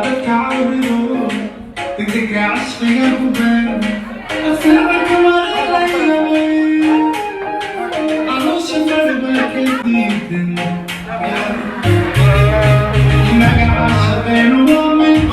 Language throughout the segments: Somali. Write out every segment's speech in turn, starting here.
dadka cawriyo degdega cashqiga ku beer asaabaka marayabay caloosha marba ka diidan magaca shaqeenu waa mid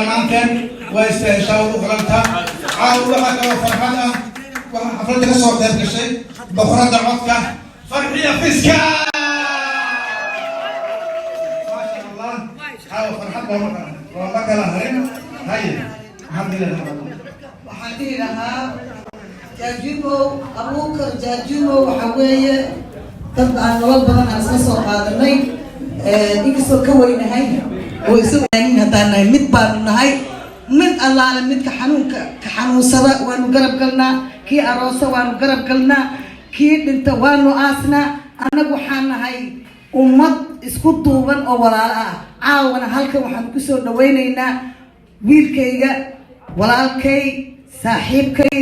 dhammaanteen waa istaheshaa ugu qalantaa caawa waxaa kaloo farxad ah waxaa xafladda ka soo qayb gashay boqoradda codka farxiya fiska maasha allah caawa farxad looma kala harin haye alxamdulilah waxaan dhihi lahaa jaajumow abuukar jaajumow waxaa weeye dad aan nolol badan aan isla soo qaadanay inkastoo ka weynahay oo isagaanin haddaan nahay mid baanu nahay mid allaale midka xanuunka ka xanuunsada waanu garab galnaa kii aroosa waanu garab galnaa kii dhinta waanu aasnaa annagu waxaan nahay ummad isku duuban oo walaalo ah caawana halkan waxaanu kusoo dhawaynaynaa wiilkayga walaalkay saaxiibkay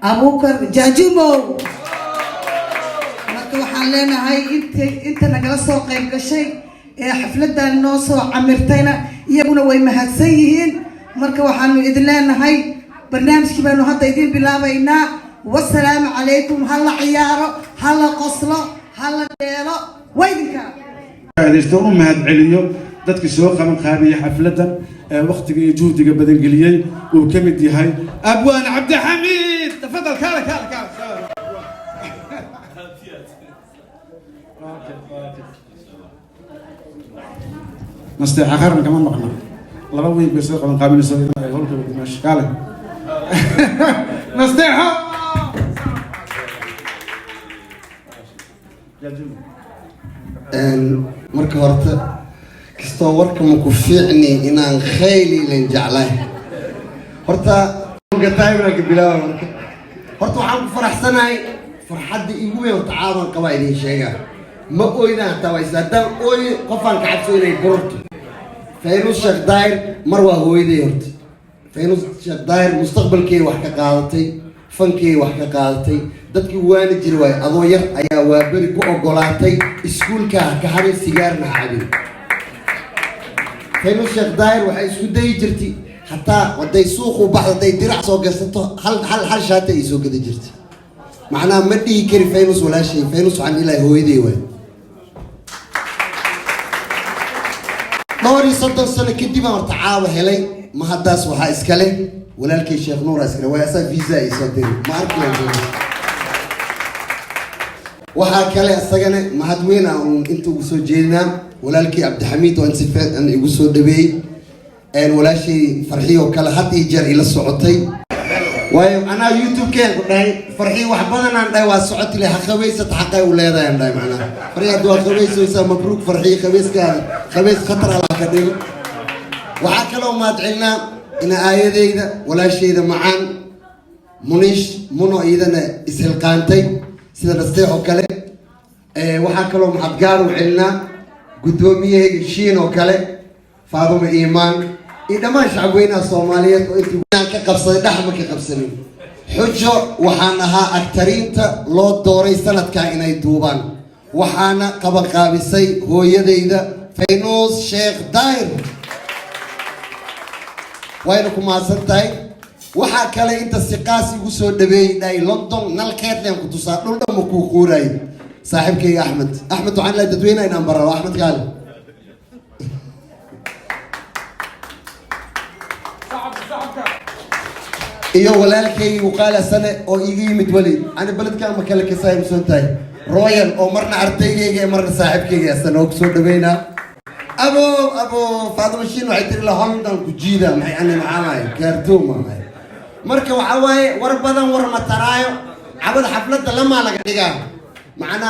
abuukar jaajumow marka waxaan leenahay inta nagala soo qayb gashay ee xafladan noo soo camirtayna iyaguna way mahadsan yihiin marka waxaanu idin leenahay barnaamijkii baanu hadda idin bilaabaynaa wasalaamu calaykum hala ciyaaro hala qoslo hala dheelo waydinka adeegto u mahad celiyo dadkii soo qaban qaabiyay xafladan waqtiga iyo juhdiga badan geliyay uu ka mid yahay abwaan cabdixamiid tafadal kaala نستطيع آخرنا كمان مقنع الله بوي بس قبل قابل نسوي هول كده ماشي كاله نستطيع marka horta kastoo warka ma ku fiicni inaan khayli lan jeclahay horta gataayna ka bilaabo marka horta waxaan ku faraxsanahay farxadda igu weyn tacaawan qaba idin sheegaa ma ooyna tawaysada ooy qofan ka cabso inay gorto Fayrus Sheekh Daahir mar waa hooyaday horta Fayrus Sheekh Daahir mustaqbalkii wax ka qaadatay fankii wax ka qaadatay dadkii waana jiray way adoo yar ayaa waa bari ku ogolaatay iskuulka ka haray sigaarna cabin Fayrus Sheekh Daahir waxay isku day jirtay hatta waday suuq u baxday dirac soo gasato hal shaata ay soo gada jirtay macnaa ma dhigi kari Fayrus wala shay Fayrus aan ilaahay hooyaday way دوري صدق سنة كدي ما ارتعاوه هلي ما هداس وها إسكاله ولا الكي شيخ نور إسكاله وياسا فيزا يصدر ما أعرف كيف وها كله السجنة ما هدوينا أنتوا وصل جينا ولا الكي عبد الحميد وانسفات أن يوصل دبي أن ولا شيء فرحي وكله حتى يجر إلى السعودية وأنا يوتيوب كان فرحي وحبنا عن داي واسعت لي خبيثة حقي ولا هذا عن داي معنا فرحي دوا خبيث ويسا مبروك فرحي خبيث كان خبيث خطر على كديم وحكلوا ما دعينا إن آية ذا ولا شيء ذا معان منيش منو إذا إسهل قانتي سيدا نستيحوا كله وحكلوا محبقار وعلنا قدومية شين وكله فاضم إيمان إذا ما شعبونا الصوماليات وإنتوا كقبصة دحمة كقبصني حجة وحانها أكترين لو دوري سنة كائنة دوبان وحانا قبل قابسي هو يدي فينوس شيخ داير وينكم مع سنتاي وحا كلا انت السقاسي وسو دبي داي لندن نالكيت لين كنتو صادول دمكو قوراي صاحبك يا احمد وعن لا تدوينا ان برا واحمد قال iyo walaalkay uu qaala sane oo iga yimid wali ana baladka ma kala ka saayay suntaay royal oo marna ardaygayga marna saaxiibkayga sano ku soo dhaweynaa abo faadimo shin waxay tiri la hondan ku jiida maxay ani macaamay kaartooma marka waxa waaye war badan war ma taraayo cabad xafladda lama laga dhigaa macna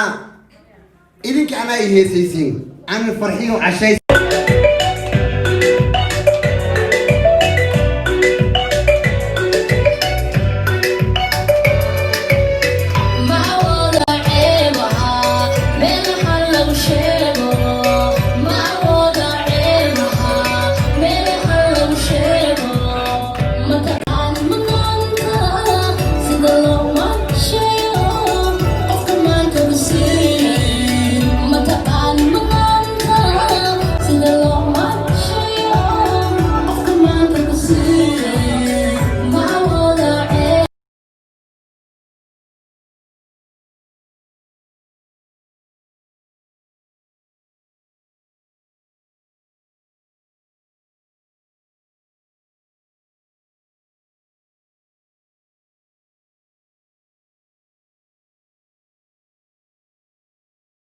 idinka ana ay heesaysiin aan farxiyo cashay